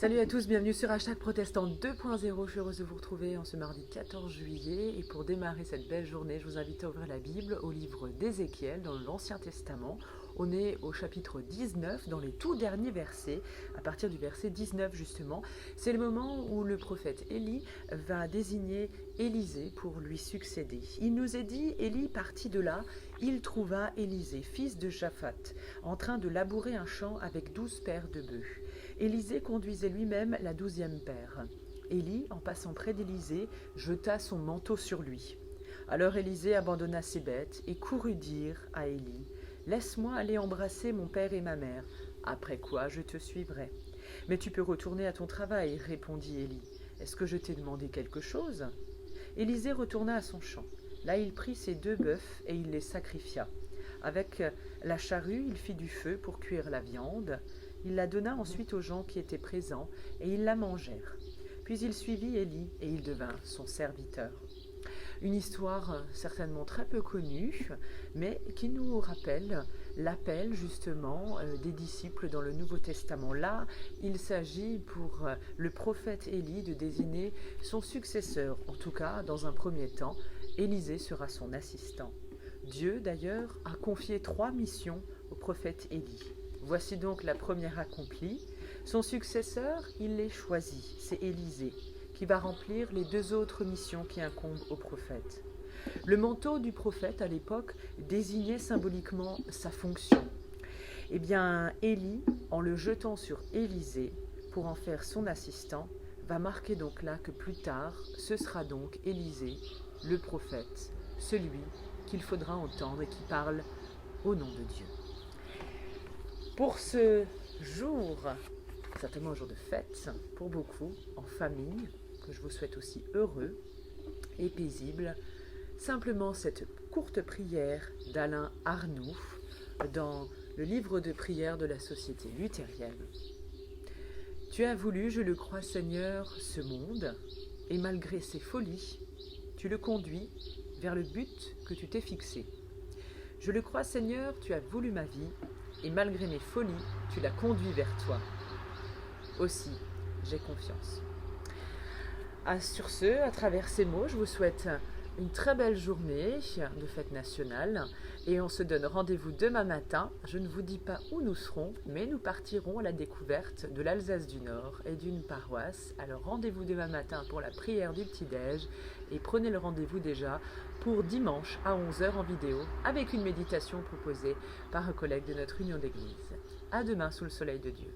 Salut à tous, bienvenue sur Hashtag Protestant 2.0. Je suis heureuse de vous retrouver en ce mardi 14 juillet. Et pour démarrer cette belle journée, je vous invite à ouvrir la Bible au livre d'Ézéchiel dans l'Ancien Testament. On est au chapitre 19, dans les tout derniers versets, à partir du verset 19 justement. C'est le moment où le prophète Élie va désigner Élisée pour lui succéder. Il nous est dit, Élie partit de là, il trouva Élisée, fils de Japhat, en train de labourer un champ avec 12 paires de bœufs. Élisée conduisait lui-même la 12e paire. Élie, en passant près d'Élisée, jeta son manteau sur lui. Alors Élisée abandonna ses bêtes et courut dire à Élie, « Laisse-moi aller embrasser mon père et ma mère, après quoi je te suivrai. » « Mais tu peux retourner à ton travail, répondit Élie. « Est-ce que je t'ai demandé quelque chose ?» Élisée retourna à son champ. Là il prit ses 2 bœufs et il les sacrifia. Avec la charrue, il fit du feu pour cuire la viande. Il la donna ensuite aux gens qui étaient présents, et ils la mangèrent. Puis il suivit Élie, et il devint son serviteur. Une histoire certainement très peu connue, mais qui nous rappelle l'appel justement des disciples dans le Nouveau Testament. Là, il s'agit pour le prophète Élie de désigner son successeur. En tout cas, dans un premier temps, Élisée sera son assistant. Dieu, d'ailleurs, a confié 3 missions au prophète Élie. Voici donc la première accomplie. Son successeur, il l'est choisi, c'est Élisée, qui va remplir les 2 autres missions qui incombent au prophète. Le manteau du prophète, à l'époque, désignait symboliquement sa fonction. Eh bien, Élie, en le jetant sur Élisée, pour en faire son assistant, va marquer donc là que plus tard, ce sera donc Élisée, le prophète, celui qu'il faudra entendre et qui parle au nom de Dieu. Pour ce jour, certainement un jour de fête pour beaucoup, en famille, que je vous souhaite aussi heureux et paisible, simplement cette courte prière d'Alain Arnoux dans le livre de prière de la Société luthérienne. Tu as voulu, je le crois Seigneur, ce monde, et malgré ses folies, tu le conduis vers le but que tu t'es fixé. Je le crois Seigneur, tu as voulu ma vie, et malgré mes folies, tu l'as conduit vers toi. Aussi, j'ai confiance. Sur ce, à travers ces mots, je vous souhaite une très belle journée de fête nationale et on se donne rendez-vous demain matin. Je ne vous dis pas où nous serons, mais nous partirons à la découverte de l'Alsace du Nord et d'une paroisse. Alors rendez-vous demain matin pour la prière du petit-déj et prenez le rendez-vous déjà pour dimanche à 11 h en vidéo avec une méditation proposée par un collègue de notre union d'église. À demain sous le soleil de Dieu.